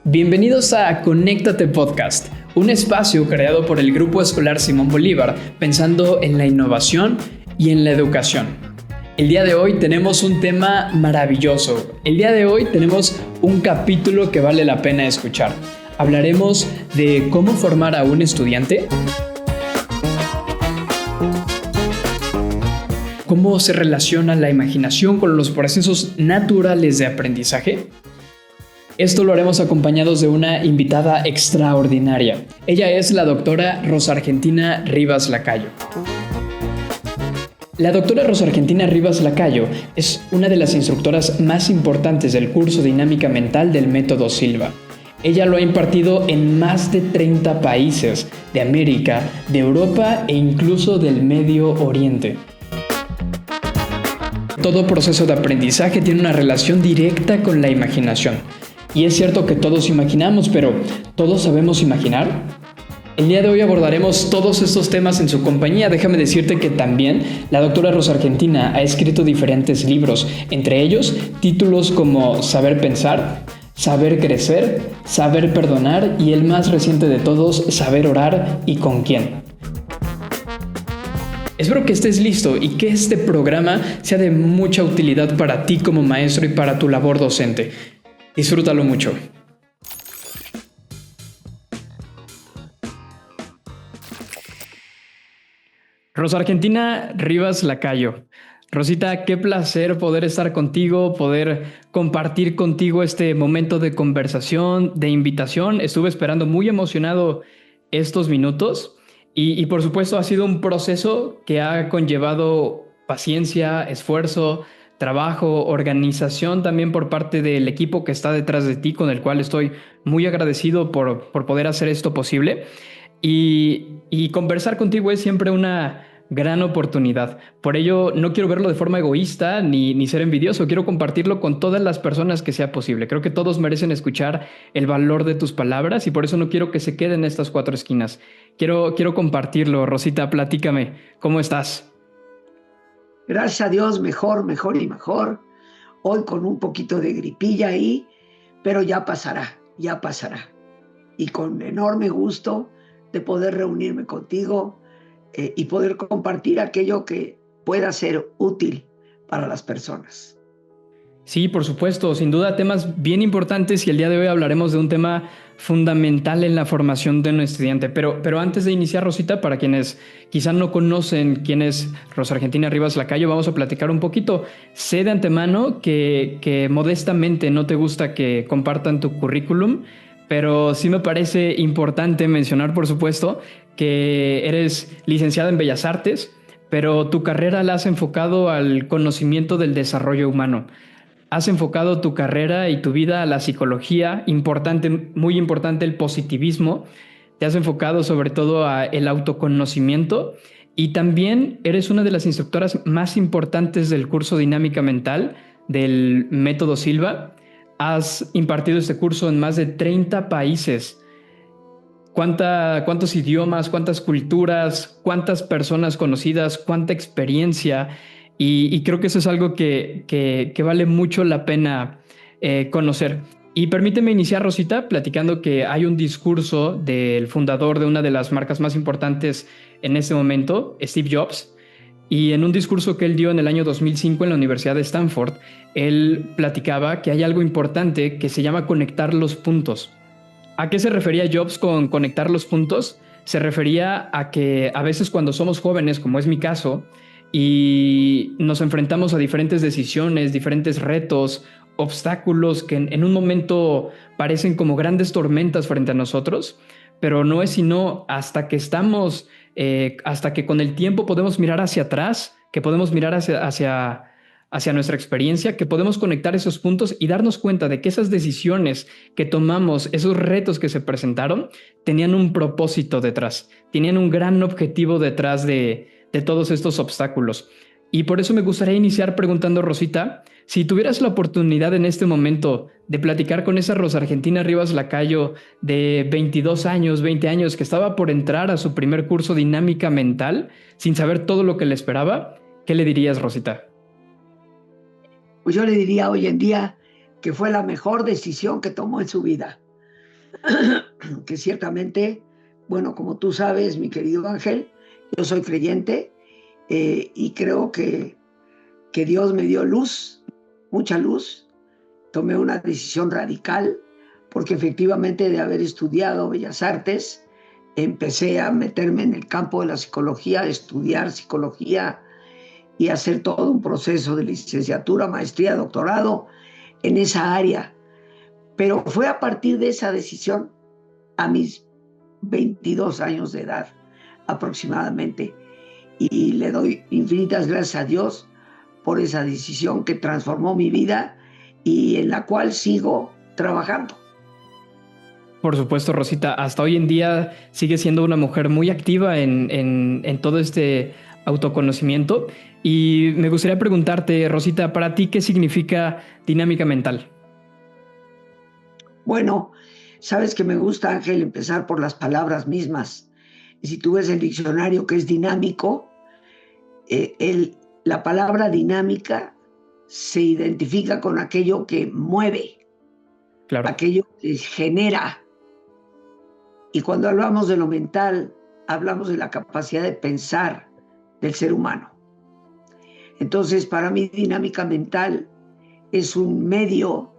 Bienvenidos a Conéctate Podcast, un espacio creado por el Grupo Escolar Simón Bolívar pensando en la innovación y en la educación. El día de hoy tenemos un tema maravilloso. El día de hoy tenemos un capítulo que vale la pena escuchar. Hablaremos de cómo formar a un estudiante, cómo se relaciona la imaginación con los procesos naturales de aprendizaje. Esto lo haremos acompañados de una invitada extraordinaria. Ella es la doctora Rosa Argentina Rivas Lacayo. La doctora Rosa Argentina Rivas Lacayo es una de las instructoras más importantes del curso Dinámica Mental del Método Silva. Ella lo ha impartido en más de 30 países de América, de Europa e incluso del Medio Oriente. Todo proceso de aprendizaje tiene una relación directa con la imaginación. Y es cierto que todos imaginamos, pero ¿todos sabemos imaginar? El día de hoy abordaremos todos estos temas en su compañía. Déjame decirte que también la doctora Rosa Argentina ha escrito diferentes libros, entre ellos títulos como Saber Pensar, Saber Crecer, Saber Perdonar y el más reciente de todos, Saber Orar y con quién. Espero que estés listo y que este programa sea de mucha utilidad para ti como maestro y para tu labor docente. Disfrútalo mucho. Rosa Argentina Rivas Lacayo. Rosita, qué placer poder estar contigo, poder compartir contigo este momento de conversación, de invitación. Estuve esperando muy emocionado estos minutos y por supuesto ha sido un proceso que ha conllevado paciencia, esfuerzo, trabajo, organización también por parte del equipo que está detrás de ti, con el cual estoy muy agradecido por poder hacer esto posible. Y conversar contigo es siempre una gran oportunidad. Por ello, no quiero verlo de forma egoísta ni ser envidioso. Quiero compartirlo con todas las personas que sea posible. Creo que todos merecen escuchar el valor de tus palabras y por eso no quiero que se queden en estas cuatro esquinas. Quiero compartirlo. Rosita, platícame. ¿Cómo estás? Gracias a Dios, mejor y mejor. Hoy con un poquito de gripilla ahí, pero ya pasará. Y con enorme gusto de poder reunirme contigo y poder compartir aquello que pueda ser útil para las personas. Sí, por supuesto, sin duda temas bien importantes y el día de hoy hablaremos de un tema fundamental en la formación de un estudiante. Pero antes de iniciar, Rosita, para quienes quizá no conocen quién es Rosa Argentina Rivas Lacayo, vamos a platicar un poquito. Sé de antemano que modestamente no te gusta que compartan tu currículum, pero sí me parece importante mencionar, por supuesto, que eres licenciada en Bellas Artes, pero tu carrera la has enfocado al conocimiento del desarrollo humano. Has enfocado tu carrera y tu vida a la psicología, importante, muy importante el positivismo. Te has enfocado sobre todo a el autoconocimiento y también eres una de las instructoras más importantes del curso Dinámica Mental del Método Silva. Has impartido este curso en más de 30 países. ¿Cuántos idiomas, cuántas culturas, cuántas personas conocidas, cuánta experiencia? Y creo que eso es algo que vale mucho la pena conocer. Y permíteme iniciar, Rosita, platicando que hay un discurso del fundador de una de las marcas más importantes en este momento, Steve Jobs, y en un discurso que él dio en el año 2005 en la Universidad de Stanford, él platicaba que hay algo importante que se llama conectar los puntos. ¿A qué se refería Jobs con conectar los puntos? Se refería a que a veces cuando somos jóvenes, como es mi caso, y nos enfrentamos a diferentes decisiones, diferentes retos, obstáculos que en un momento parecen como grandes tormentas frente a nosotros, pero no es sino hasta que hasta que con el tiempo podemos mirar hacia atrás, que podemos mirar hacia nuestra experiencia, que podemos conectar esos puntos y darnos cuenta de que esas decisiones que tomamos, esos retos que se presentaron, tenían un propósito detrás, tenían un gran objetivo detrás de todos estos obstáculos. Y por eso me gustaría iniciar preguntando, Rosita, si tuvieras la oportunidad en este momento de platicar con esa Rosa Argentina Rivas Lacayo de 22 años, 20 años, que estaba por entrar a su primer curso Dinámica Mental, sin saber todo lo que le esperaba, ¿qué le dirías, Rosita? Pues yo le diría hoy en día que fue la mejor decisión que tomó en su vida. Que ciertamente, bueno, como tú sabes, mi querido Ángel, yo soy creyente y creo que Dios me dio luz, mucha luz. Tomé una decisión radical porque efectivamente de haber estudiado Bellas Artes, empecé a meterme en el campo de la psicología, a estudiar psicología y hacer todo un proceso de licenciatura, maestría, doctorado en esa área. Pero fue a partir de esa decisión, a mis 22 años de edad aproximadamente, y le doy infinitas gracias a Dios por esa decisión que transformó mi vida y en la cual sigo trabajando. Por supuesto, Rosita, hasta hoy en día sigue siendo una mujer muy activa en todo este autoconocimiento. Y me gustaría preguntarte, Rosita, para ti, ¿qué significa dinámica mental? Bueno, sabes que me gusta, Ángel, empezar por las palabras mismas. Y si tú ves el diccionario que es dinámico, la palabra dinámica se identifica con aquello que mueve, Claro. aquello que genera. Y cuando hablamos de lo mental, hablamos de la capacidad de pensar del ser humano. Entonces, para mí, dinámica mental es un medio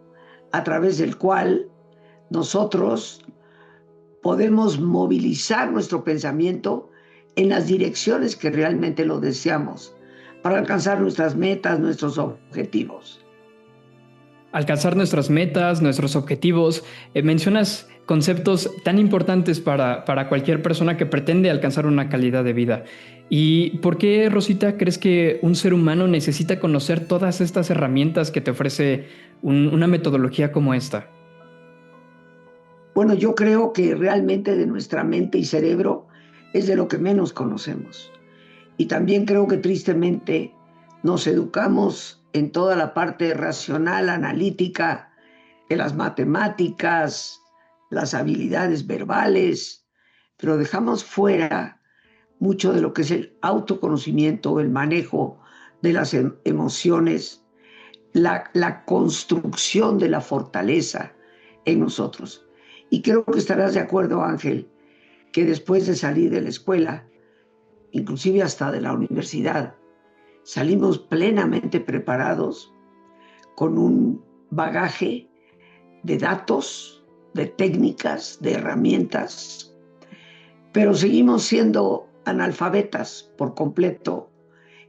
a través del cual nosotros podemos movilizar nuestro pensamiento en las direcciones que realmente lo deseamos para alcanzar nuestras metas, nuestros objetivos. Alcanzar nuestras metas, nuestros objetivos. Mencionas conceptos tan importantes para cualquier persona que pretende alcanzar una calidad de vida. ¿Y por qué, Rosita, crees que un ser humano necesita conocer todas estas herramientas que te ofrece una metodología como esta? Bueno, yo creo que realmente de nuestra mente y cerebro es de lo que menos conocemos. Y también creo que tristemente nos educamos en toda la parte racional, analítica, de las matemáticas, las habilidades verbales, pero dejamos fuera mucho de lo que es el autoconocimiento, el manejo de las emociones, la construcción de la fortaleza en nosotros. Y creo que estarás de acuerdo, Ángel, que después de salir de la escuela, inclusive hasta de la universidad, salimos plenamente preparados con un bagaje de datos, de técnicas, de herramientas, pero seguimos siendo analfabetas por completo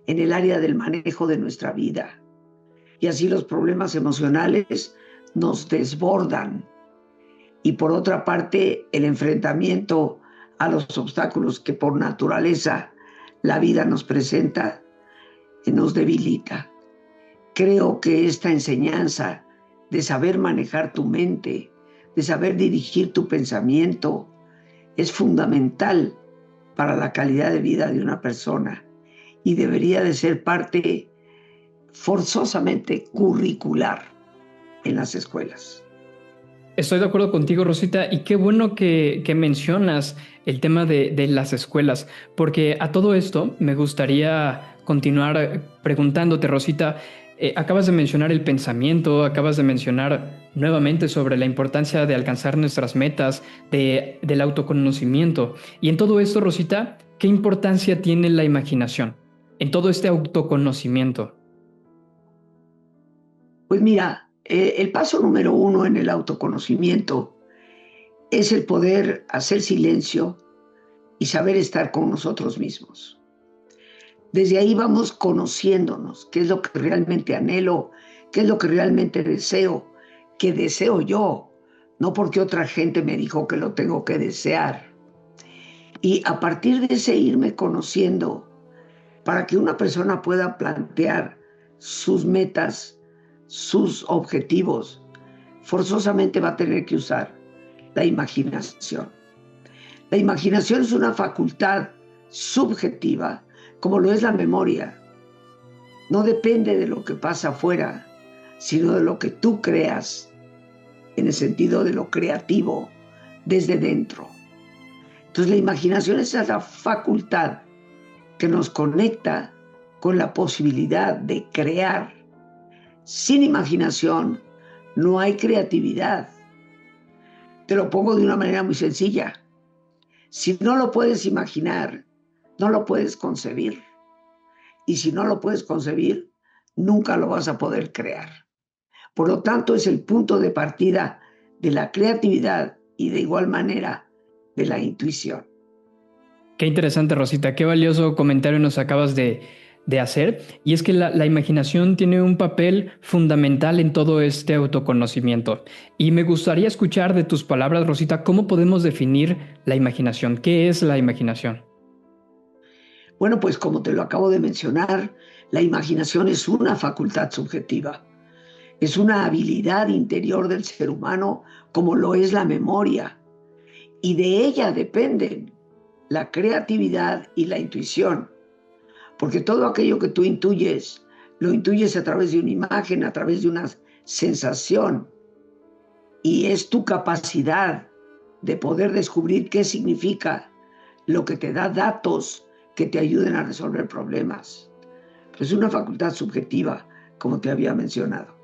en el área del manejo de nuestra vida. Y así los problemas emocionales nos desbordan. Y por otra parte, el enfrentamiento a los obstáculos que por naturaleza la vida nos presenta, nos debilita. Creo que esta enseñanza de saber manejar tu mente, de saber dirigir tu pensamiento, es fundamental para la calidad de vida de una persona y debería de ser parte forzosamente curricular en las escuelas. Estoy de acuerdo contigo, Rosita, y qué bueno que mencionas el tema de las escuelas, porque a todo esto me gustaría continuar preguntándote, Rosita. Acabas de mencionar el pensamiento, acabas de mencionar nuevamente sobre la importancia de alcanzar nuestras metas, del autoconocimiento. Y en todo esto, Rosita, ¿qué importancia tiene la imaginación en todo este autoconocimiento? Pues mira, el paso número uno en el autoconocimiento es el poder hacer silencio y saber estar con nosotros mismos. Desde ahí vamos conociéndonos, qué es lo que realmente anhelo, qué es lo que realmente deseo, qué deseo yo, no porque otra gente me dijo que lo tengo que desear. Y a partir de ese irme conociendo, para que una persona pueda plantear sus metas, sus objetivos, forzosamente va a tener que usar la imaginación. La imaginación es una facultad subjetiva, como lo es la memoria. No depende de lo que pasa afuera, sino de lo que tú creas, en el sentido de lo creativo, desde dentro. Entonces la imaginación es la facultad que nos conecta con la posibilidad de crear Sin imaginación no hay creatividad. Te lo pongo de una manera muy sencilla. Si no lo puedes imaginar, no lo puedes concebir. Y si no lo puedes concebir, nunca lo vas a poder crear. Por lo tanto, es el punto de partida de la creatividad y de igual manera de la intuición. Qué interesante, Rosita, qué valioso comentario nos acabas de hacer. Y es que la imaginación tiene un papel fundamental en todo este autoconocimiento. Y me gustaría escuchar de tus palabras, Rosita, ¿cómo podemos definir la imaginación? ¿Qué es la imaginación? Bueno, pues como te lo acabo de mencionar, la imaginación es una facultad subjetiva. Es una habilidad interior del ser humano como lo es la memoria. Y de ella dependen la creatividad y la intuición. Porque todo aquello que tú intuyes, lo intuyes a través de una imagen, a través de una sensación. Y es tu capacidad de poder descubrir qué significa lo que te da datos que te ayuden a resolver problemas. Pero es una facultad subjetiva, como te había mencionado.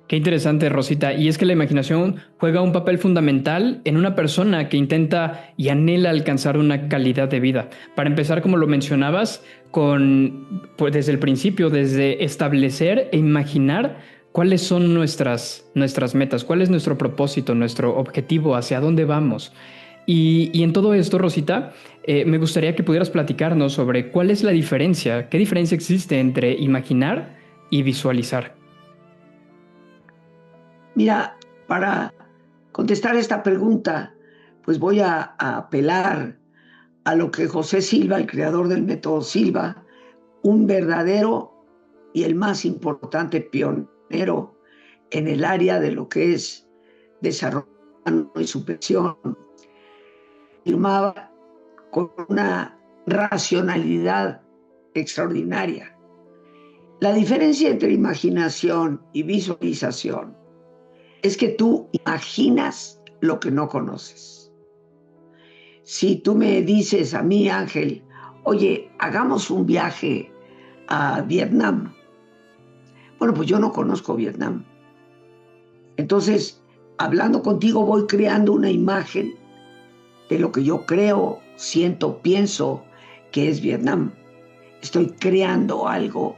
Qué interesante, Rosita. Y es que la imaginación juega un papel fundamental en una persona que intenta y anhela alcanzar una calidad de vida. Para empezar, como lo mencionabas, pues desde el principio, desde establecer e imaginar cuáles son nuestras metas, cuál es nuestro propósito, nuestro objetivo, hacia dónde vamos. Y en todo esto, Rosita, me gustaría que pudieras platicarnos sobre cuál es la diferencia, qué diferencia existe entre imaginar y visualizar. Mira, para contestar esta pregunta, pues voy a apelar a lo que José Silva, el creador del método Silva, un verdadero y el más importante pionero en el área de lo que es desarrollo y supervisión, firmaba con una racionalidad extraordinaria. La diferencia entre imaginación y visualización es que tú imaginas lo que no conoces. Si tú me dices a mí, Ángel, oye, hagamos un viaje a Vietnam. Bueno, pues yo no conozco Vietnam. Entonces, hablando contigo, voy creando una imagen de lo que yo creo, siento, pienso que es Vietnam. Estoy creando algo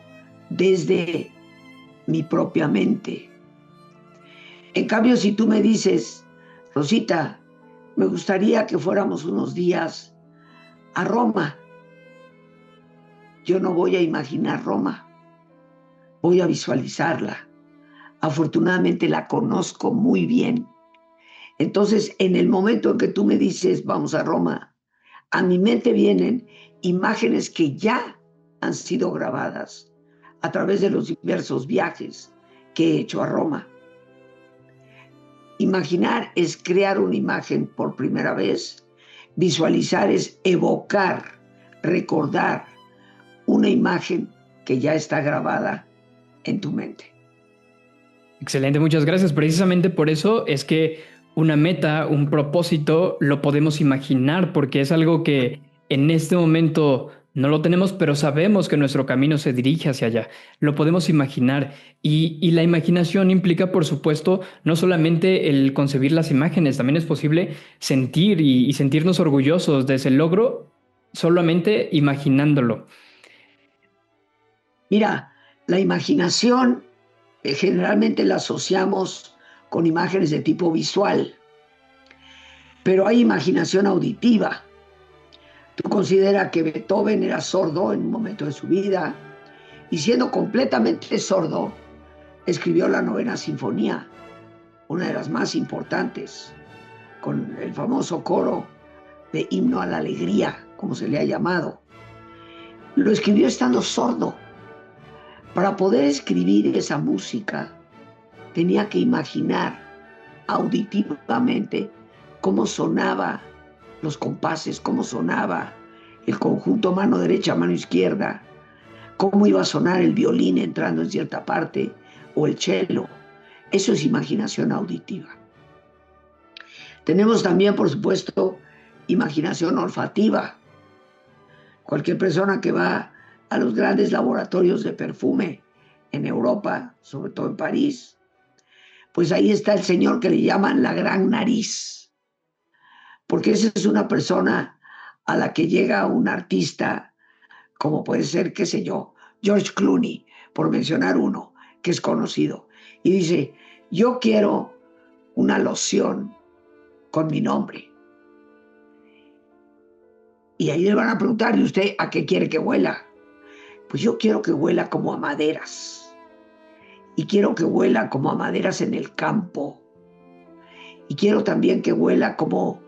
desde mi propia mente. En cambio, si tú me dices, Rosita, me gustaría que fuéramos unos días a Roma, yo no voy a imaginar Roma, voy a visualizarla. Afortunadamente la conozco muy bien. Entonces, en el momento en que tú me dices, vamos a Roma, a mi mente vienen imágenes que ya han sido grabadas a través de los diversos viajes que he hecho a Roma. Imaginar es crear una imagen por primera vez. Visualizar es evocar, recordar una imagen que ya está grabada en tu mente. Excelente, muchas gracias. Precisamente por eso es que una meta, un propósito, lo podemos imaginar, porque es algo que en este momento no lo tenemos, pero sabemos que nuestro camino se dirige hacia allá. Lo podemos imaginar. Y la imaginación implica, por supuesto, no solamente el concebir las imágenes, también es posible sentir y sentirnos orgullosos de ese logro solamente imaginándolo. Mira, la imaginación generalmente la asociamos con imágenes de tipo visual, pero hay imaginación auditiva. Tú consideras que Beethoven era sordo en un momento de su vida y siendo completamente sordo, escribió la Novena Sinfonía, una de las más importantes, con el famoso coro de Himno a la Alegría, como se le ha llamado. Lo escribió estando sordo. Para poder escribir esa música, tenía que imaginar auditivamente cómo sonaba los compases, cómo sonaba el conjunto mano derecha, mano izquierda, cómo iba a sonar el violín entrando en cierta parte o el cello. Eso es imaginación auditiva. Tenemos también, por supuesto, imaginación olfativa. Cualquier persona que va a los grandes laboratorios de perfume en Europa, sobre todo en París, pues ahí está el señor que le llaman la gran nariz, porque esa es una persona a la que llega un artista, como puede ser, qué sé yo, George Clooney, por mencionar uno que es conocido, y dice, yo quiero una loción con mi nombre. Y ahí le van a preguntar, ¿y usted a qué quiere que huela? Pues yo quiero que huela como a maderas. Y quiero que huela como a maderas en el campo. Y quiero también que huela como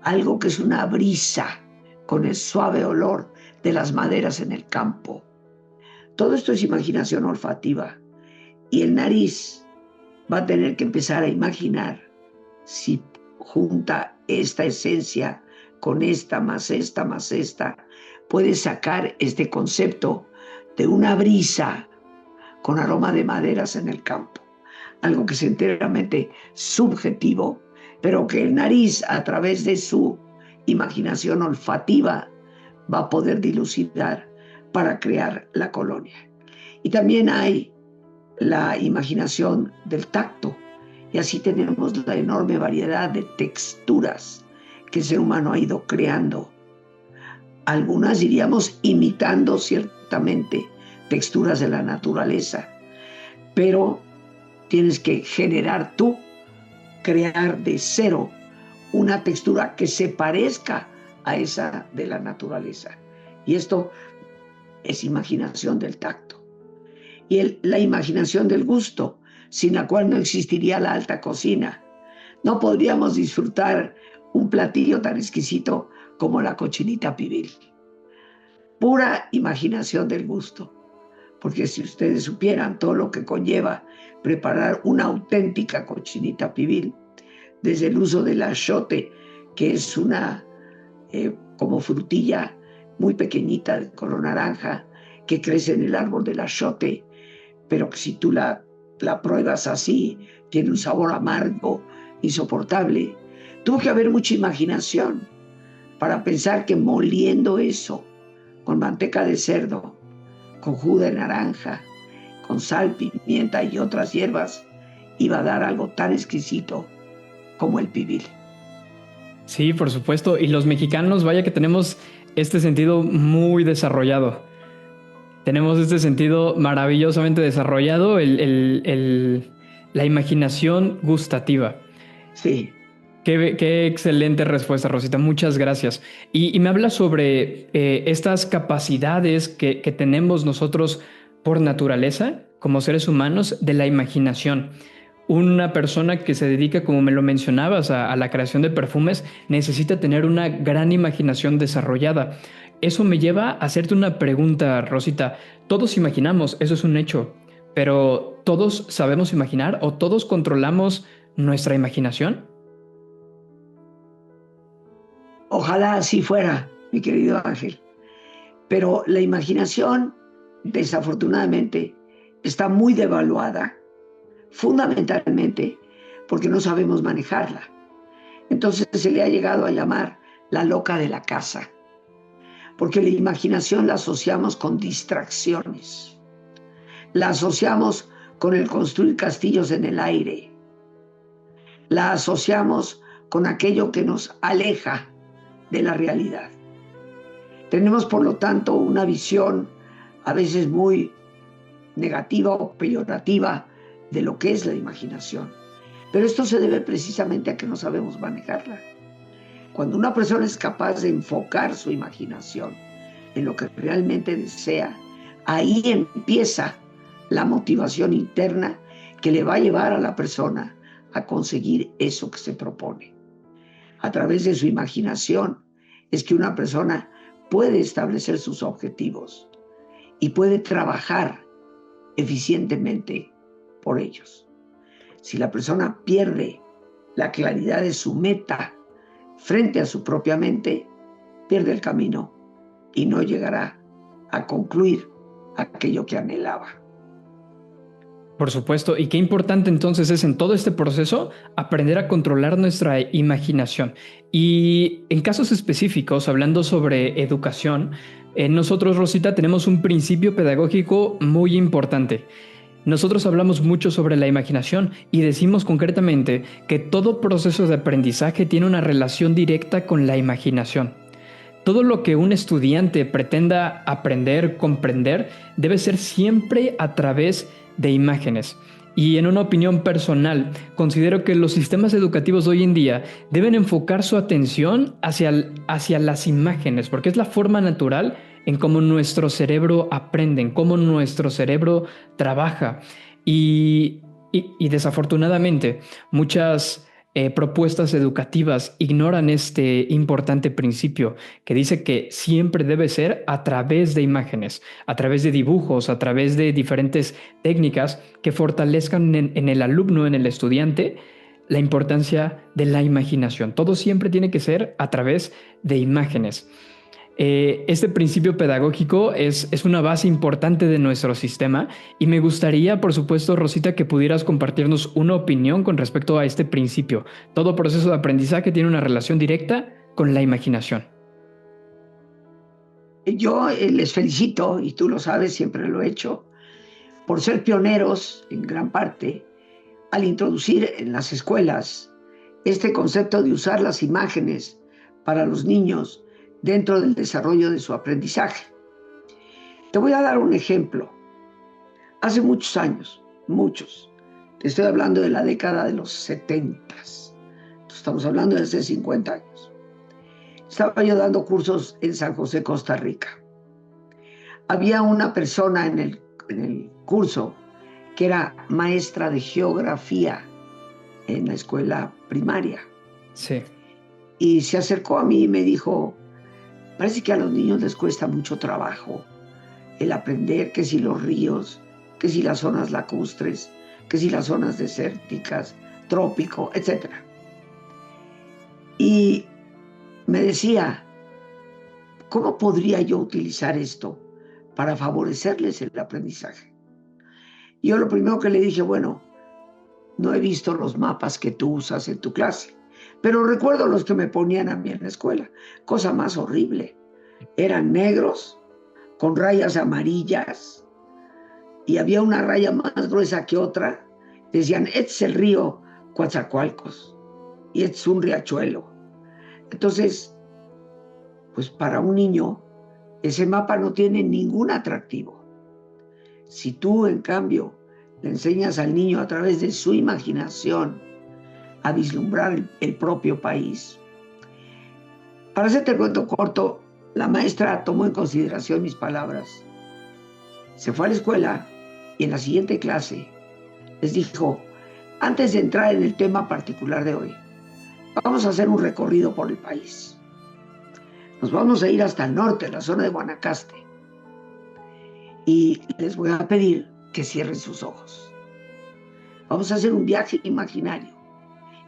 algo que es una brisa, con el suave olor de las maderas en el campo. Todo esto es imaginación olfativa. Y el nariz va a tener que empezar a imaginar si junta esta esencia con esta, más esta, más esta, puede sacar este concepto de una brisa con aroma de maderas en el campo. Algo que es enteramente subjetivo, pero que el nariz, a través de su imaginación olfativa, va a poder dilucidar para crear la colonia. Y también hay la imaginación del tacto, y así tenemos la enorme variedad de texturas que el ser humano ha ido creando. Algunas diríamos imitando ciertamente texturas de la naturaleza, pero tienes que generar tú, crear de cero una textura que se parezca a esa de la naturaleza. Y esto es imaginación del tacto. Y la imaginación del gusto, sin la cual no existiría la alta cocina. No podríamos disfrutar un platillo tan exquisito como la cochinita pibil. Pura imaginación del gusto. Porque si ustedes supieran todo lo que conlleva preparar una auténtica cochinita pibil, desde el uso del achiote, que es una como frutilla muy pequeñita de color naranja, que crece en el árbol del achiote, pero que si tú la pruebas así, tiene un sabor amargo, insoportable. Tuvo que haber mucha imaginación para pensar que moliendo eso con manteca de cerdo, con jugo de naranja, con sal, pimienta y otras hierbas, iba a dar algo tan exquisito como el pibil. Sí, por supuesto. Y los mexicanos, vaya que tenemos este sentido muy desarrollado. Tenemos este sentido maravillosamente desarrollado, la imaginación gustativa. Sí. Qué excelente respuesta, Rosita. Muchas gracias. Y me habla sobre estas capacidades que tenemos nosotros por naturaleza, como seres humanos, de la imaginación. Una persona que se dedica, como me lo mencionabas, a la creación de perfumes, necesita tener una gran imaginación desarrollada. Eso me lleva a hacerte una pregunta, Rosita. Todos imaginamos, eso es un hecho, pero ¿todos sabemos imaginar o todos controlamos nuestra imaginación? Ojalá así fuera, mi querido Ángel. Pero la imaginación, desafortunadamente, está muy devaluada, fundamentalmente porque no sabemos manejarla. Entonces se le ha llegado a llamar la loca de la casa, porque la imaginación la asociamos con distracciones, la asociamos con el construir castillos en el aire, la asociamos con aquello que nos aleja de la realidad. Tenemos, por lo tanto, una visión a veces muy negativa o peyorativa de lo que es la imaginación. Pero esto se debe precisamente a que no sabemos manejarla. Cuando una persona es capaz de enfocar su imaginación en lo que realmente desea, ahí empieza la motivación interna que le va a llevar a la persona a conseguir eso que se propone. A través de su imaginación es que una persona puede establecer sus objetivos y puede trabajar eficientemente por ellos. Si la persona pierde la claridad de su meta frente a su propia mente, pierde el camino y no llegará a concluir aquello que anhelaba. Por supuesto, y qué importante entonces es en todo este proceso aprender a controlar nuestra imaginación. Y en casos específicos, hablando sobre educación, nosotros, Rosita, tenemos un principio pedagógico muy importante. Nosotros hablamos mucho sobre la imaginación y decimos concretamente que todo proceso de aprendizaje tiene una relación directa con la imaginación. Todo lo que un estudiante pretenda aprender, comprender, debe ser siempre a través de imágenes. Y en una opinión personal, considero que los sistemas educativos de hoy en día deben enfocar su atención hacia las imágenes, porque es la forma natural en cómo nuestro cerebro aprende, en cómo nuestro cerebro trabaja. Y desafortunadamente, muchas propuestas educativas ignoran este importante principio que dice que siempre debe ser a través de imágenes, a través de dibujos, a través de diferentes técnicas que fortalezcan en el alumno, en el estudiante, la importancia de la imaginación. Todo siempre tiene que ser a través de imágenes. Este principio pedagógico es una base importante de nuestro sistema y me gustaría, por supuesto, Rosita, que pudieras compartirnos una opinión con respecto a este principio. Todo proceso de aprendizaje tiene una relación directa con la imaginación. Yo les felicito, y tú lo sabes, siempre lo he hecho, por ser pioneros en gran parte al introducir en las escuelas este concepto de usar las imágenes para los niños dentro del desarrollo de su aprendizaje. Te voy a dar un ejemplo. Hace muchos años, muchos, te estoy hablando de la década de los 70, estamos hablando de hace 50 años. Estaba yo dando cursos en San José, Costa Rica. Había una persona en el curso que era maestra de geografía en la escuela primaria. Sí. Y se acercó a mí y me dijo, parece que a los niños les cuesta mucho trabajo el aprender que si los ríos, que si las zonas lacustres, que si las zonas desérticas, trópico, etc. Y me decía, ¿cómo podría yo utilizar esto para favorecerles el aprendizaje? Yo lo primero que le dije, bueno, no he visto los mapas que tú usas en tu clase, pero recuerdo los que me ponían a mí en la escuela. Cosa más horrible. Eran negros, con rayas amarillas, y había una raya más gruesa que otra. Decían, este es el río Coatzacoalcos, y este es un riachuelo. Entonces, pues para un niño, ese mapa no tiene ningún atractivo. Si tú, en cambio, le enseñas al niño a través de su imaginación a vislumbrar el propio país. Para hacerte el cuento corto, la maestra tomó en consideración mis palabras. Se fue a la escuela y en la siguiente clase les dijo, antes de entrar en el tema particular de hoy, vamos a hacer un recorrido por el país. Nos vamos a ir hasta el norte, la zona de Guanacaste. Y les voy a pedir que cierren sus ojos. Vamos a hacer un viaje imaginario.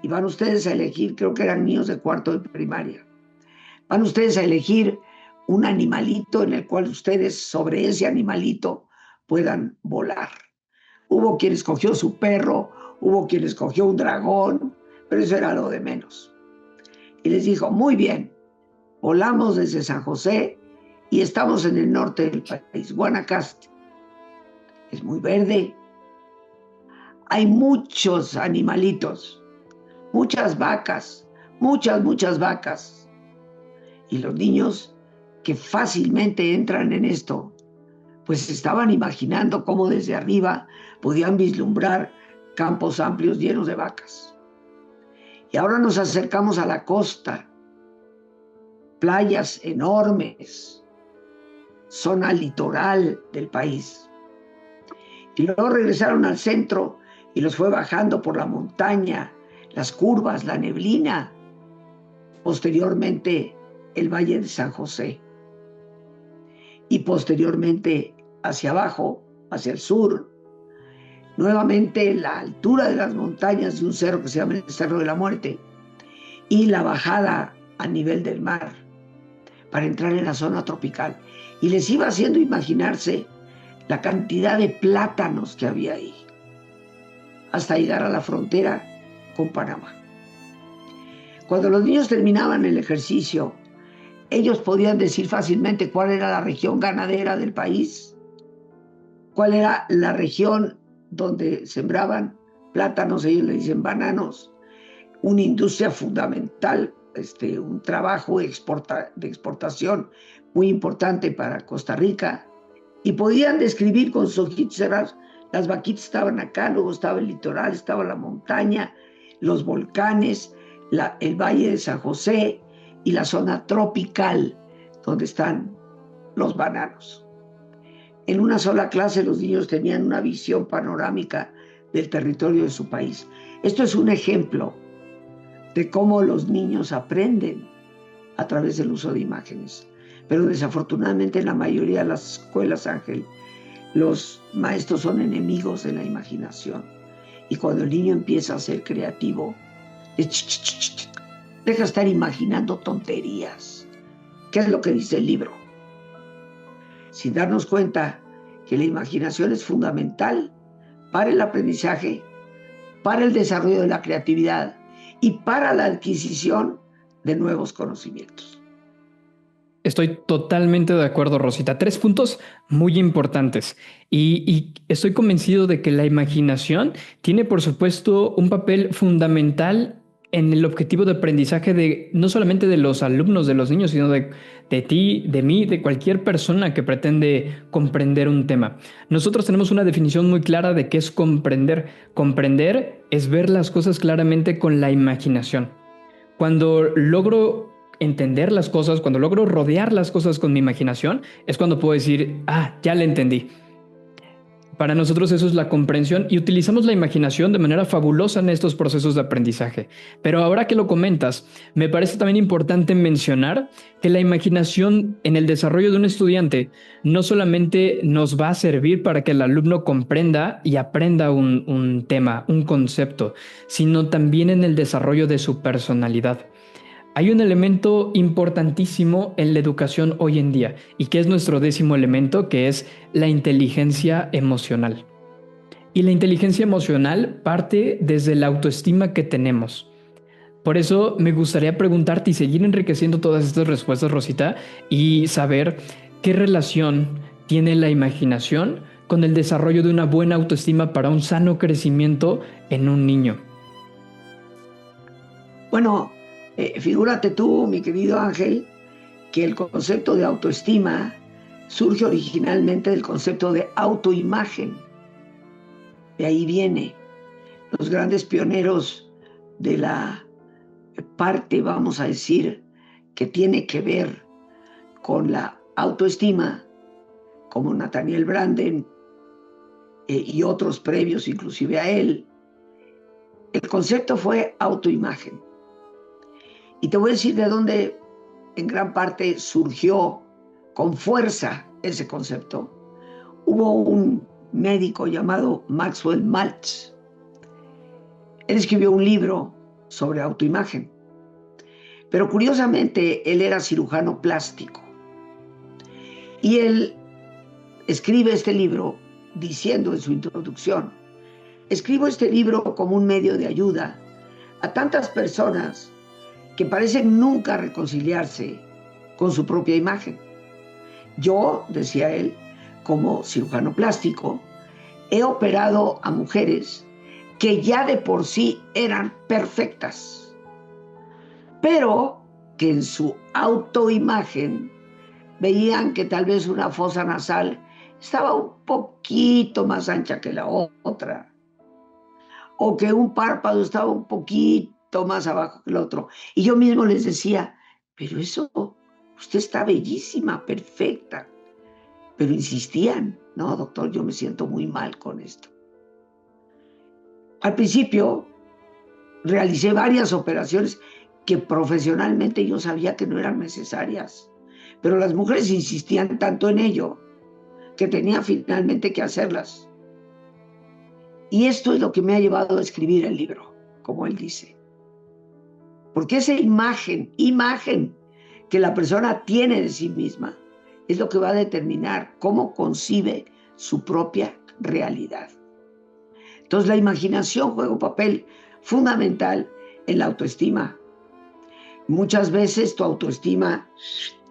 Y van ustedes a elegir, creo que eran niños de cuarto de primaria, van ustedes a elegir un animalito en el cual ustedes sobre ese animalito puedan volar. Hubo quien escogió su perro, hubo quien escogió un dragón, pero eso era lo de menos. Y les dijo, muy bien, volamos desde San José y estamos en el norte del país, Guanacaste. Es muy verde, hay muchos animalitos, muchas vacas, muchas vacas. Y los niños que fácilmente entran en esto, pues estaban imaginando cómo desde arriba podían vislumbrar campos amplios llenos de vacas. Y ahora nos acercamos a la costa, playas enormes, zona litoral del país. Y luego regresaron al centro y los fue bajando por la montaña, las curvas, la neblina. Posteriormente, el Valle de San José. Y posteriormente, hacia abajo, hacia el sur, nuevamente la altura de las montañas de un cerro que se llama el Cerro de la Muerte y la bajada a nivel del mar para entrar en la zona tropical. Y les iba haciendo imaginarse la cantidad de plátanos que había ahí, hasta llegar a la frontera con Panamá. Cuando los niños terminaban el ejercicio, ellos podían decir fácilmente cuál era la región ganadera del país, cuál era la región donde sembraban plátanos, ellos le dicen bananos, una industria fundamental, un trabajo de exportación muy importante para Costa Rica, y podían describir con sus ojitos cerrados. Las vaquitas estaban acá, luego estaba el litoral, estaba la montaña, los volcanes, el Valle de San José y la zona tropical donde están los bananos. En una sola clase los niños tenían una visión panorámica del territorio de su país. Esto es un ejemplo de cómo los niños aprenden a través del uso de imágenes. Pero desafortunadamente en la mayoría de las escuelas, Ángel, los maestros son enemigos de la imaginación. Y cuando el niño empieza a ser creativo, deja estar imaginando tonterías. ¿Qué es lo que dice el libro? Sin darnos cuenta que la imaginación es fundamental para el aprendizaje, para el desarrollo de la creatividad y para la adquisición de nuevos conocimientos. Estoy totalmente de acuerdo, Rosita. 3 puntos muy importantes y estoy convencido de que la imaginación tiene, por supuesto, un papel fundamental en el objetivo de aprendizaje de no solamente de los alumnos, de los niños, sino de ti, de mí, de cualquier persona que pretende comprender un tema. Nosotros tenemos una definición muy clara de qué es comprender. Comprender es ver las cosas claramente con la imaginación. Cuando logro entender las cosas, cuando logro rodear las cosas con mi imaginación, es cuando puedo decir, ya la entendí. Para nosotros eso es la comprensión y utilizamos la imaginación de manera fabulosa en estos procesos de aprendizaje. Pero ahora que lo comentas, me parece también importante mencionar que la imaginación en el desarrollo de un estudiante no solamente nos va a servir para que el alumno comprenda y aprenda un tema, un concepto, sino también en el desarrollo de su personalidad. Hay un elemento importantísimo en la educación hoy en día y que es nuestro 10º elemento, que es la inteligencia emocional. Y la inteligencia emocional parte desde la autoestima que tenemos. Por eso me gustaría preguntarte y seguir enriqueciendo todas estas respuestas, Rosita, y saber qué relación tiene la imaginación con el desarrollo de una buena autoestima para un sano crecimiento en un niño. Bueno, figúrate tú, mi querido Ángel, que el concepto de autoestima surge originalmente del concepto de autoimagen. De ahí viene. Los grandes pioneros de la parte, vamos a decir, que tiene que ver con la autoestima, como Nathaniel Branden y otros previos inclusive a él, el concepto fue autoimagen. Y te voy a decir de dónde en gran parte surgió con fuerza ese concepto. Hubo un médico llamado Maxwell Maltz. Él escribió un libro sobre autoimagen, pero curiosamente él era cirujano plástico. Y él escribe este libro diciendo en su introducción, escribo este libro como un medio de ayuda a tantas personas que parecen nunca reconciliarse con su propia imagen. Yo, decía él, como cirujano plástico, he operado a mujeres que ya de por sí eran perfectas, pero que en su autoimagen veían que tal vez una fosa nasal estaba un poquito más ancha que la otra, o que un párpado estaba un poquito más abajo que el otro. Y yo mismo les decía, pero eso, usted está bellísima, perfecta. Pero insistían, no, doctor, yo me siento muy mal con esto. Al principio realicé varias operaciones que profesionalmente yo sabía que no eran necesarias, pero las mujeres insistían tanto en ello que tenía finalmente que hacerlas. Y esto es lo que me ha llevado a escribir el libro, como él dice. Porque esa imagen que la persona tiene de sí misma es lo que va a determinar cómo concibe su propia realidad. Entonces la imaginación juega un papel fundamental en la autoestima. Muchas veces tu autoestima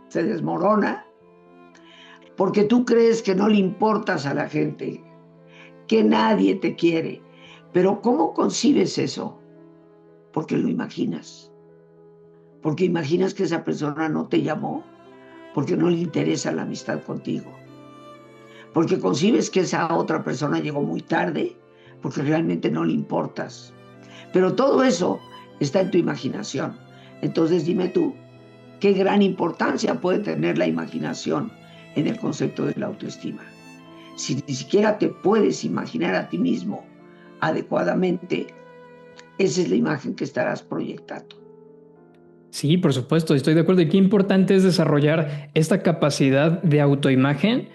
se desmorona porque tú crees que no le importas a la gente, que nadie te quiere. Pero ¿cómo concibes eso? Porque lo imaginas. Porque imaginas que esa persona no te llamó, porque no le interesa la amistad contigo. Porque concibes que esa otra persona llegó muy tarde, porque realmente no le importas. Pero todo eso está en tu imaginación. Entonces dime tú, ¿qué gran importancia puede tener la imaginación en el concepto de la autoestima? Si ni siquiera te puedes imaginar a ti mismo adecuadamente, esa es la imagen que estarás proyectando. Sí, por supuesto, estoy de acuerdo. Y qué importante es desarrollar esta capacidad de autoimagen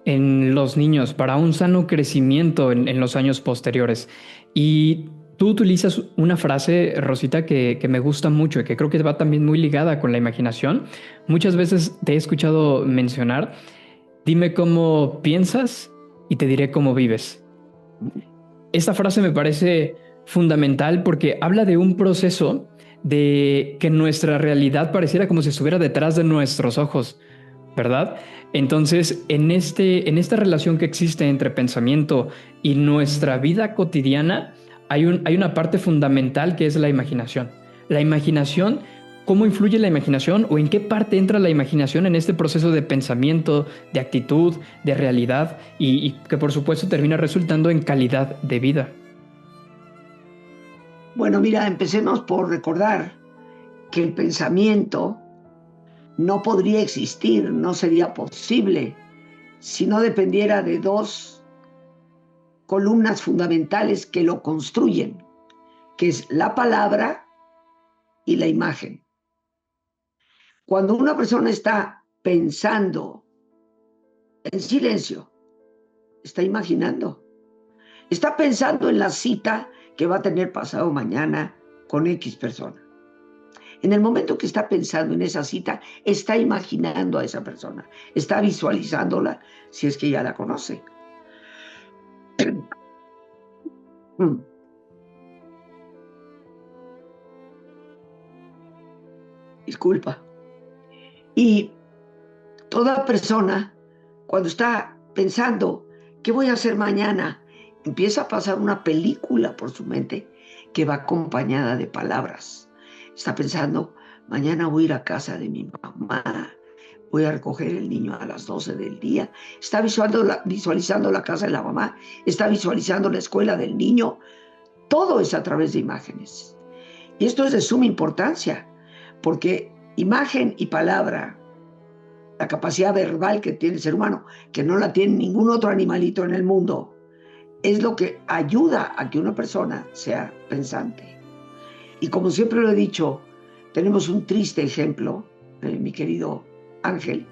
en los niños para un sano crecimiento en los años posteriores. Y tú utilizas una frase, Rosita, que me gusta mucho y que creo que va también muy ligada con la imaginación. Muchas veces te he escuchado mencionar, dime cómo piensas y te diré cómo vives. Esta frase me parece fundamental porque habla de un proceso de que nuestra realidad pareciera como si estuviera detrás de nuestros ojos, ¿verdad? Entonces, en esta relación que existe entre pensamiento y nuestra vida cotidiana, hay una parte fundamental que es la imaginación. La imaginación, ¿cómo influye la imaginación o en qué parte entra la imaginación en este proceso de pensamiento, de actitud, de realidad y que por supuesto termina resultando en calidad de vida? Bueno, mira, empecemos por recordar que el pensamiento no podría existir, no sería posible, si no dependiera de dos columnas fundamentales que lo construyen, que es la palabra y la imagen. Cuando una persona está pensando en silencio, está imaginando, está pensando en la cita que va a tener pasado mañana con X persona. En el momento que está pensando en esa cita, está imaginando a esa persona, está visualizándola si es que ya la conoce. Disculpa. Y toda persona, cuando está pensando, ¿qué voy a hacer mañana? Empieza a pasar una película por su mente que va acompañada de palabras. Está pensando, mañana voy a ir a casa de mi mamá, voy a recoger el niño a las 12 del día. Está visualizando la casa de la mamá, está visualizando la escuela del niño. Todo es a través de imágenes. Y esto es de suma importancia, porque imagen y palabra, la capacidad verbal que tiene el ser humano, que no la tiene ningún otro animalito en el mundo, es lo que ayuda a que una persona sea pensante. Y como siempre lo he dicho, tenemos un triste ejemplo, mi querido Ángel.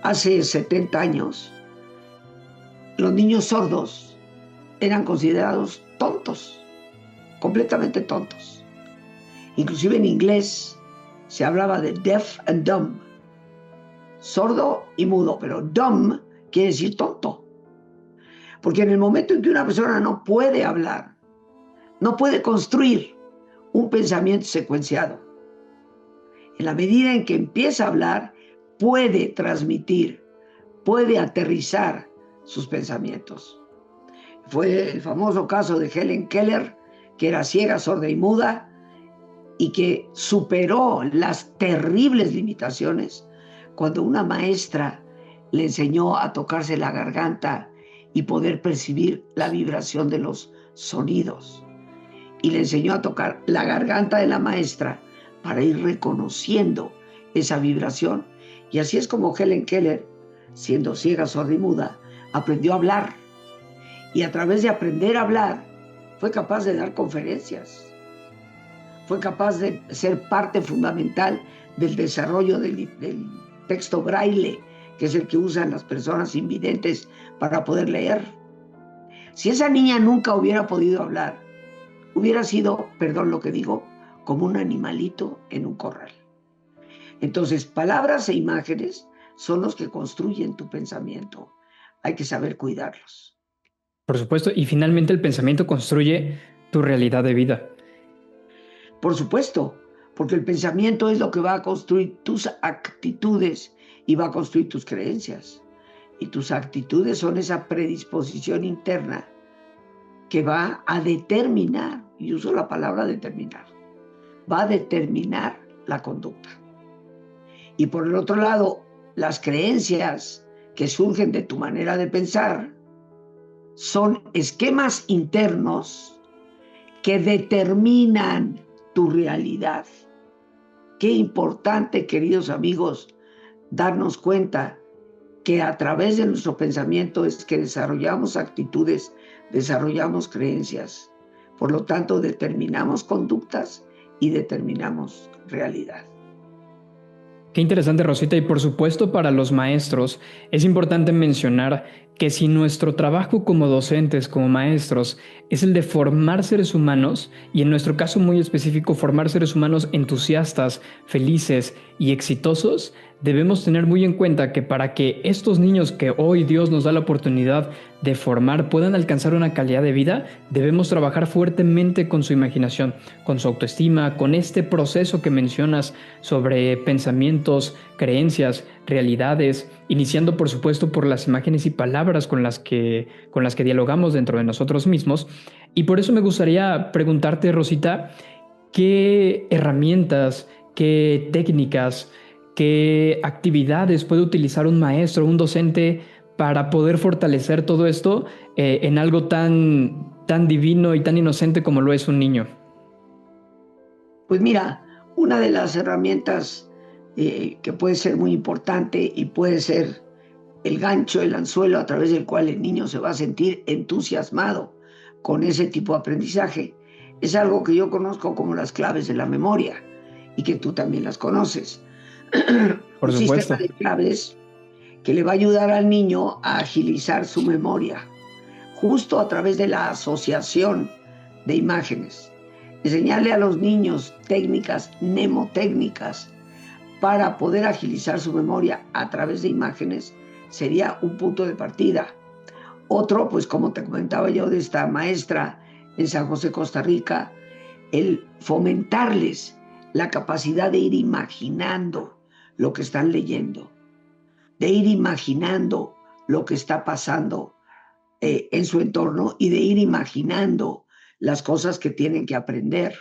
Hace 70 años, los niños sordos eran considerados tontos, completamente tontos. Inclusive en inglés se hablaba de deaf and dumb, sordo y mudo, pero dumb quiere decir tonto. Porque en el momento en que una persona no puede hablar, no puede construir un pensamiento secuenciado, en la medida en que empieza a hablar, puede transmitir, puede aterrizar sus pensamientos. Fue el famoso caso de Helen Keller, que era ciega, sorda y muda, y que superó las terribles limitaciones cuando una maestra le enseñó a tocarse la garganta y poder percibir la vibración de los sonidos. Y le enseñó a tocar la garganta de la maestra para ir reconociendo esa vibración. Y así es como Helen Keller, siendo ciega, sorda y muda, aprendió a hablar. Y a través de aprender a hablar, fue capaz de dar conferencias. Fue capaz de ser parte fundamental del desarrollo del texto braille, que es el que usan las personas invidentes para poder leer. Si esa niña nunca hubiera podido hablar, hubiera sido, perdón lo que digo, como un animalito en un corral. Entonces, palabras e imágenes son los que construyen tu pensamiento. Hay que saber cuidarlos. Por supuesto, y finalmente el pensamiento construye tu realidad de vida. Por supuesto, porque el pensamiento es lo que va a construir tus actitudes y va a construir tus creencias. Y tus actitudes son esa predisposición interna que va a determinar, y uso la palabra determinar, va a determinar la conducta. Y por el otro lado, las creencias que surgen de tu manera de pensar son esquemas internos que determinan tu realidad. Qué importante, queridos amigos, darnos cuenta que a través de nuestro pensamiento es que desarrollamos actitudes, desarrollamos creencias. Por lo tanto, determinamos conductas y determinamos realidad. Qué interesante, Rosita. Y por supuesto, para los maestros es importante mencionar que si nuestro trabajo como docentes, como maestros, es el de formar seres humanos, y en nuestro caso muy específico, formar seres humanos entusiastas, felices y exitosos, debemos tener muy en cuenta que para que estos niños que hoy Dios nos da la oportunidad de formar puedan alcanzar una calidad de vida, debemos trabajar fuertemente con su imaginación, con su autoestima, con este proceso que mencionas sobre pensamientos, creencias, realidades, iniciando por supuesto por las imágenes y palabras con las que dialogamos dentro de nosotros mismos. Y por eso me gustaría preguntarte, Rosita, ¿qué herramientas, qué técnicas, qué actividades puede utilizar un maestro, un docente para poder fortalecer todo esto en algo tan divino y tan inocente como lo es un niño? Pues mira, una de las herramientas que puede ser muy importante y puede ser el gancho, el anzuelo a través del cual el niño se va a sentir entusiasmado con ese tipo de aprendizaje, es algo que yo conozco como las claves de la memoria y que tú también las conoces. Por Un supuesto. sistema de claves que le va a ayudar al niño a agilizar su memoria, justo a través de la asociación de imágenes. Enseñarle a los niños técnicas mnemotécnicas para poder agilizar su memoria a través de imágenes sería un punto de partida. Otro, pues como te comentaba yo de esta maestra en San José, Costa Rica, el fomentarles la capacidad de ir imaginando lo que están leyendo, de ir imaginando lo que está pasando en su entorno y de ir imaginando las cosas que tienen que aprender.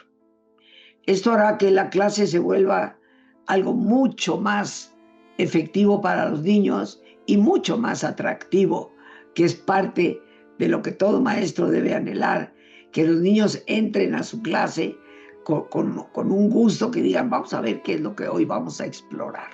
Esto hará que la clase se vuelva algo mucho más efectivo para los niños y mucho más atractivo, que es parte de lo que todo maestro debe anhelar, que los niños entren a su clase con un gusto, que digan, vamos a ver qué es lo que hoy vamos a explorar.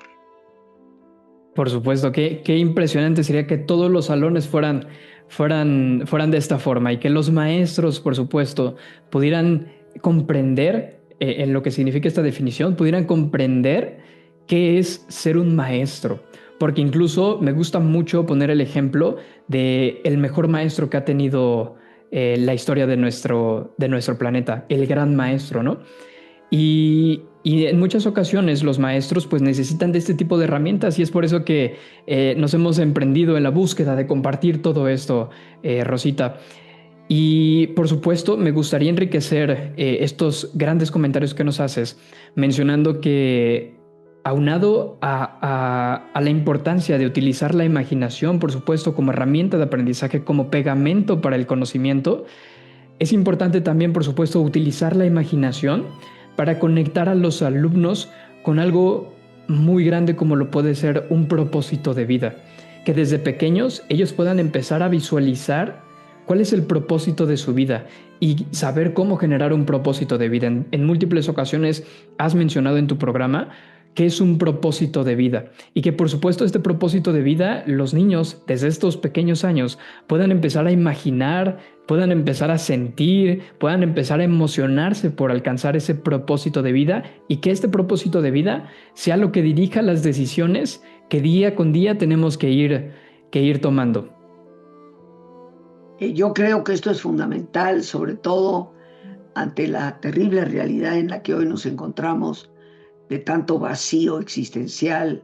Por supuesto, qué impresionante sería que todos los salones fueran de esta forma y que los maestros, por supuesto, pudieran comprender en lo que significa esta definición, pudieran comprender qué es ser un maestro. Porque incluso me gusta mucho poner el ejemplo de el mejor maestro que ha tenido la historia de nuestro planeta, el gran maestro, ¿no? Y en muchas ocasiones los maestros pues necesitan de este tipo de herramientas, y es por eso que nos hemos emprendido en la búsqueda de compartir todo esto, Rosita. Y por supuesto me gustaría enriquecer estos grandes comentarios que nos haces mencionando que aunado a la importancia de utilizar la imaginación, por supuesto, como herramienta de aprendizaje, como pegamento para el conocimiento, es importante también, por supuesto, utilizar la imaginación para conectar a los alumnos con algo muy grande como lo puede ser un propósito de vida. Que desde pequeños ellos puedan empezar a visualizar cuál es el propósito de su vida y saber cómo generar un propósito de vida. En múltiples ocasiones has mencionado en tu programa que es un propósito de vida y que por supuesto este propósito de vida los niños desde estos pequeños años puedan empezar a imaginar, puedan empezar a sentir, puedan empezar a emocionarse por alcanzar ese propósito de vida, y que este propósito de vida sea lo que dirija las decisiones que día con día tenemos que ir tomando. Yo creo que esto es fundamental, sobre todo ante la terrible realidad en la que hoy nos encontramos, de tanto vacío existencial,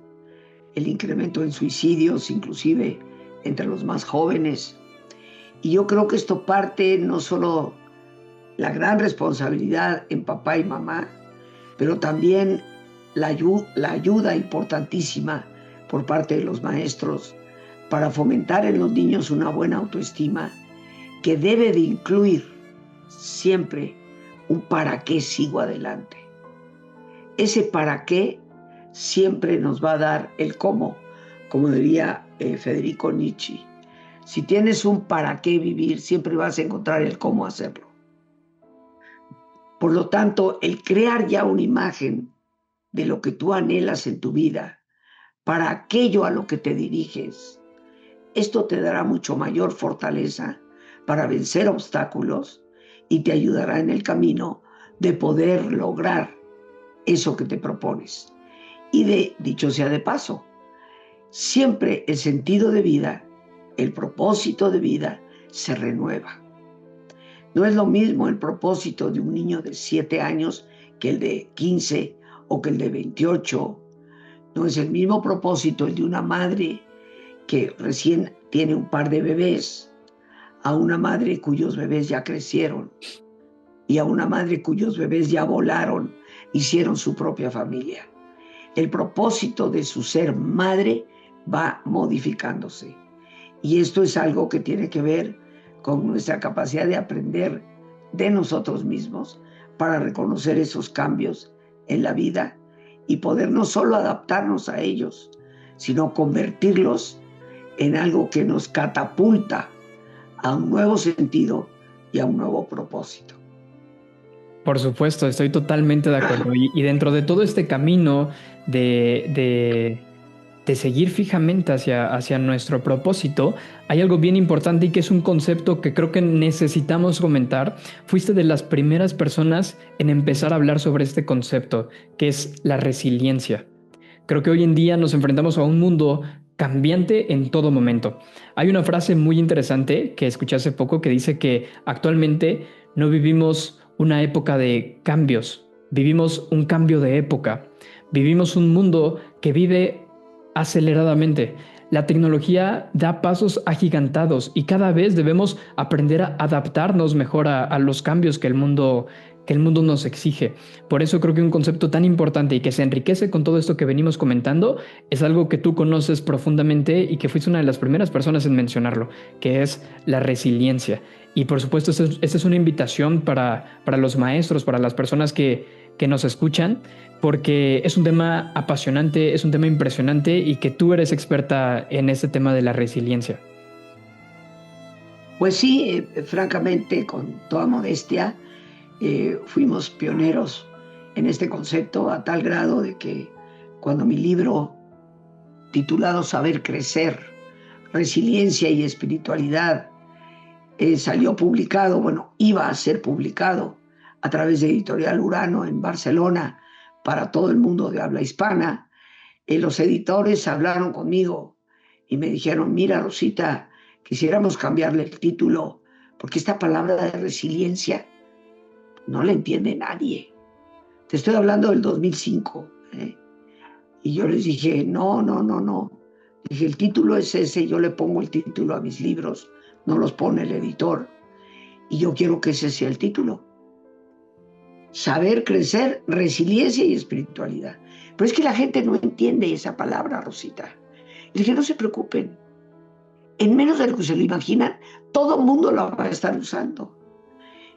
el incremento en suicidios, inclusive entre los más jóvenes. Y yo creo que esto parte no solo la gran responsabilidad en papá y mamá, pero también la ayuda importantísima por parte de los maestros para fomentar en los niños una buena autoestima que debe de incluir siempre un para qué sigo adelante. Ese para qué siempre nos va a dar el cómo, como diría Federico Nietzsche. Si tienes un para qué vivir, siempre vas a encontrar el cómo hacerlo. Por lo tanto, el crear ya una imagen de lo que tú anhelas en tu vida, para aquello a lo que te diriges, esto te dará mucho mayor fortaleza para vencer obstáculos y te ayudará en el camino de poder lograr eso que te propones. Y dicho sea de paso, siempre el sentido de vida, el propósito de vida se renueva. No es lo mismo el propósito de un niño de 7 años que el de 15 o que el de 28. No es el mismo propósito el de una madre que recién tiene un par de bebés, a una madre cuyos bebés ya crecieron y a una madre cuyos bebés ya volaron, hicieron su propia familia. El propósito de su ser madre va modificándose. Y esto es algo que tiene que ver con nuestra capacidad de aprender de nosotros mismos para reconocer esos cambios en la vida y poder no solo adaptarnos a ellos, sino convertirlos en algo que nos catapulta a un nuevo sentido y a un nuevo propósito. Por supuesto, estoy totalmente de acuerdo. Y dentro de todo este camino de seguir fijamente hacia nuestro propósito, hay algo bien importante y que es un concepto que creo que necesitamos comentar. Fuiste de las primeras personas en empezar a hablar sobre este concepto, que es la resiliencia. Creo que hoy en día nos enfrentamos a un mundo cambiante en todo momento. Hay una frase muy interesante que escuché hace poco que dice que actualmente no vivimos una época de cambios, vivimos un cambio de época. Vivimos un mundo que vive aceleradamente. La tecnología da pasos agigantados y cada vez debemos aprender a adaptarnos mejor a los cambios que el mundo nos exige. Por eso creo que un concepto tan importante y que se enriquece con todo esto que venimos comentando es algo que tú conoces profundamente y que fuiste una de las primeras personas en mencionarlo, que es la resiliencia. Y por supuesto, esta es una invitación para los maestros, para las personas que nos escuchan, porque es un tema apasionante, es un tema impresionante y que tú eres experta en este tema de la resiliencia. Pues sí, francamente, con toda modestia, fuimos pioneros en este concepto a tal grado de que cuando mi libro titulado Saber Crecer, Resiliencia y Espiritualidad salió publicado, bueno, iba a ser publicado a través de Editorial Urano en Barcelona para todo el mundo de habla hispana, los editores hablaron conmigo y me dijeron, mira Rosita, quisiéramos cambiarle el título porque esta palabra de resiliencia no la entiende nadie. Te estoy hablando del 2005. Y yo les dije, no. Dije, el título es ese, yo le pongo el título a mis libros, no los pone el editor. Y yo quiero que ese sea el título. Saber crecer, resiliencia y espiritualidad. Pero es que la gente no entiende esa palabra, Rosita. Y dije, no se preocupen. En menos de lo que se lo imaginan, todo el mundo la va a estar usando.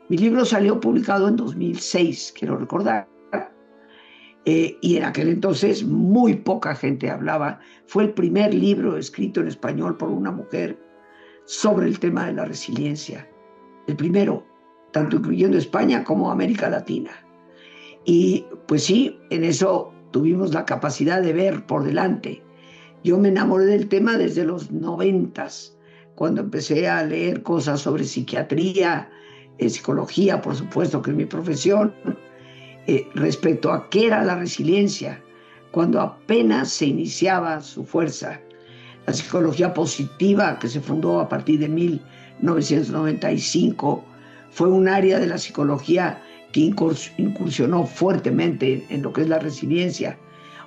Mi libro salió publicado en 2006, quiero recordar, y en aquel entonces muy poca gente hablaba. Fue el primer libro escrito en español por una mujer sobre el tema de la resiliencia. El primero, tanto incluyendo España como América Latina. Y pues sí, en eso tuvimos la capacidad de ver por delante. Yo me enamoré del tema desde los 90s, cuando empecé a leer cosas sobre psiquiatría, psicología, por supuesto, que es mi profesión, respecto a qué era la resiliencia, cuando apenas se iniciaba su fuerza. La psicología positiva, que se fundó a partir de 1995, fue un área de la psicología que incursionó fuertemente en lo que es la resiliencia.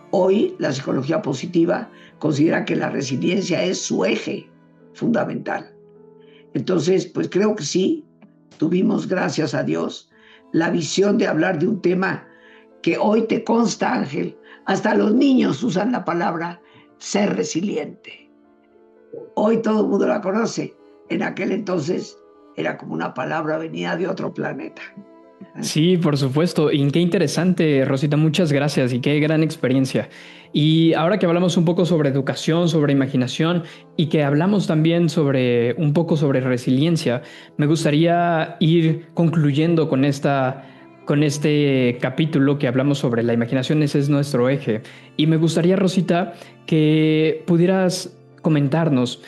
Hoy la psicología positiva considera que la resiliencia es su eje fundamental. Entonces, pues creo que sí, tuvimos, gracias a Dios, la visión de hablar de un tema que hoy te consta, Ángel, hasta los niños usan la palabra ser resiliente. Hoy todo el mundo la conoce. En aquel entonces era como una palabra venida de otro planeta. Sí, por supuesto. Y qué interesante, Rosita. Muchas gracias y qué gran experiencia. Y ahora que hablamos un poco sobre educación, sobre imaginación y que hablamos también sobre un poco sobre resiliencia, me gustaría ir concluyendo con este capítulo que hablamos sobre la imaginación. Ese es nuestro eje. Y me gustaría, Rosita, que pudieras comentarnos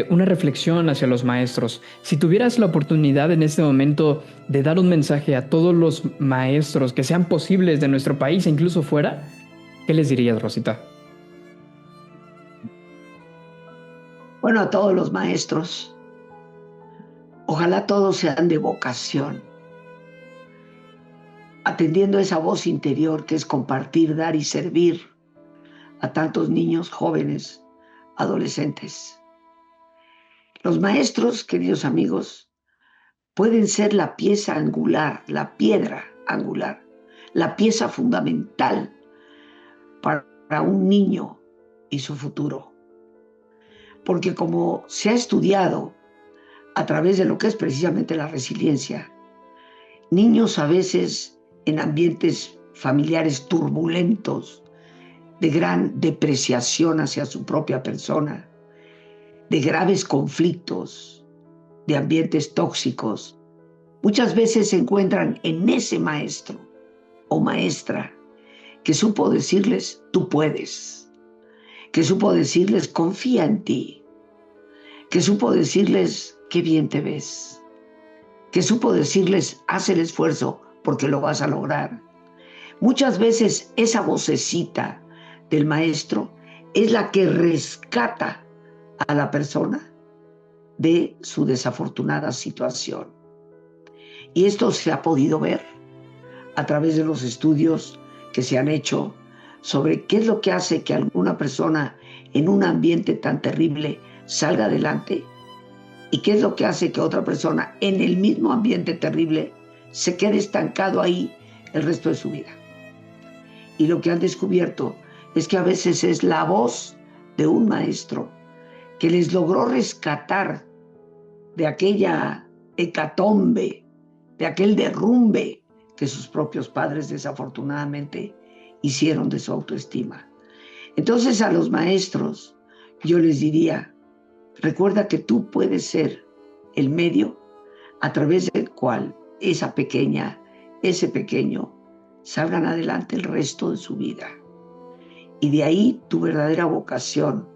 una reflexión hacia los maestros. Si tuvieras la oportunidad en este momento de dar un mensaje a todos los maestros que sean posibles de nuestro país e incluso fuera, ¿qué les dirías, Rosita? Bueno, a todos los maestros, ojalá todos sean de vocación, atendiendo a esa voz interior que es compartir, dar y servir a tantos niños, jóvenes, adolescentes. Los maestros, queridos amigos, pueden ser la pieza angular, la piedra angular, la pieza fundamental para un niño y su futuro. Porque como se ha estudiado a través de lo que es precisamente la resiliencia, niños a veces en ambientes familiares turbulentos, de gran depreciación hacia su propia persona, de graves conflictos, de ambientes tóxicos, muchas veces se encuentran en ese maestro o maestra que supo decirles, tú puedes, que supo decirles, confía en ti, que supo decirles, qué bien te ves, que supo decirles, haz el esfuerzo porque lo vas a lograr. Muchas veces esa vocecita del maestro es la que rescata a la persona de su desafortunada situación. Y esto se ha podido ver a través de los estudios que se han hecho sobre qué es lo que hace que alguna persona en un ambiente tan terrible salga adelante y qué es lo que hace que otra persona en el mismo ambiente terrible se quede estancado ahí el resto de su vida. Y lo que han descubierto es que a veces es la voz de un maestro que les logró rescatar de aquella hecatombe, de aquel derrumbe que sus propios padres desafortunadamente hicieron de su autoestima. Entonces a los maestros yo les diría, recuerda que tú puedes ser el medio a través del cual esa pequeña, ese pequeño salgan adelante el resto de su vida. Y de ahí tu verdadera vocación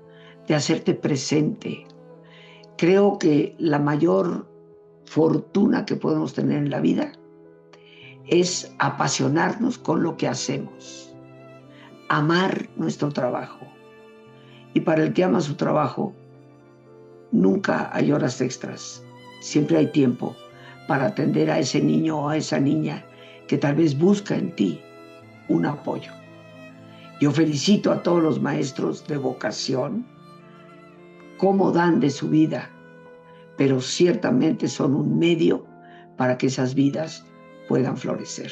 de hacerte presente. Creo que la mayor fortuna que podemos tener en la vida es apasionarnos con lo que hacemos, amar nuestro trabajo. Y para el que ama su trabajo, nunca hay horas extras, siempre hay tiempo para atender a ese niño o a esa niña que tal vez busca en ti un apoyo. Yo felicito a todos los maestros de vocación, cómo dan de su vida, pero ciertamente son un medio para que esas vidas puedan florecer.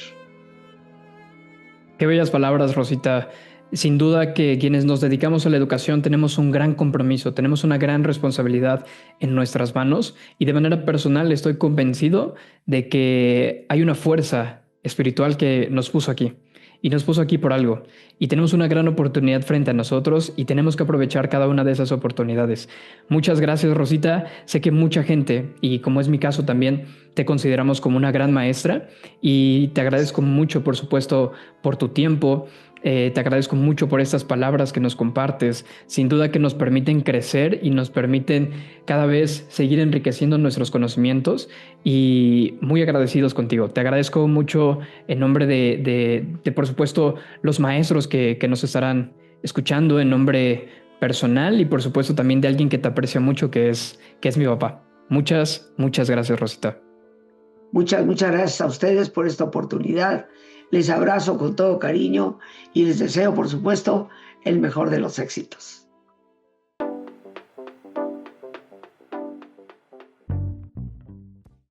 Qué bellas palabras, Rosita. Sin duda que quienes nos dedicamos a la educación tenemos un gran compromiso, tenemos una gran responsabilidad en nuestras manos y de manera personal estoy convencido de que hay una fuerza espiritual que nos puso aquí y nos puso aquí por algo y tenemos una gran oportunidad frente a nosotros y tenemos que aprovechar cada una de esas oportunidades. Muchas gracias, Rosita. Sé que mucha gente, y como es mi caso también, te consideramos como una gran maestra y te agradezco mucho, por supuesto, por tu tiempo. Te agradezco mucho por estas palabras que nos compartes. Sin duda que nos permiten crecer y nos permiten cada vez seguir enriqueciendo nuestros conocimientos y muy agradecidos contigo. Te agradezco mucho en nombre de por supuesto, los maestros que nos estarán escuchando, en nombre personal y por supuesto también de alguien que te aprecia mucho, que es mi papá. Muchas gracias, Rosita. Muchas gracias a ustedes por esta oportunidad. Les abrazo con todo cariño y les deseo, por supuesto, el mejor de los éxitos.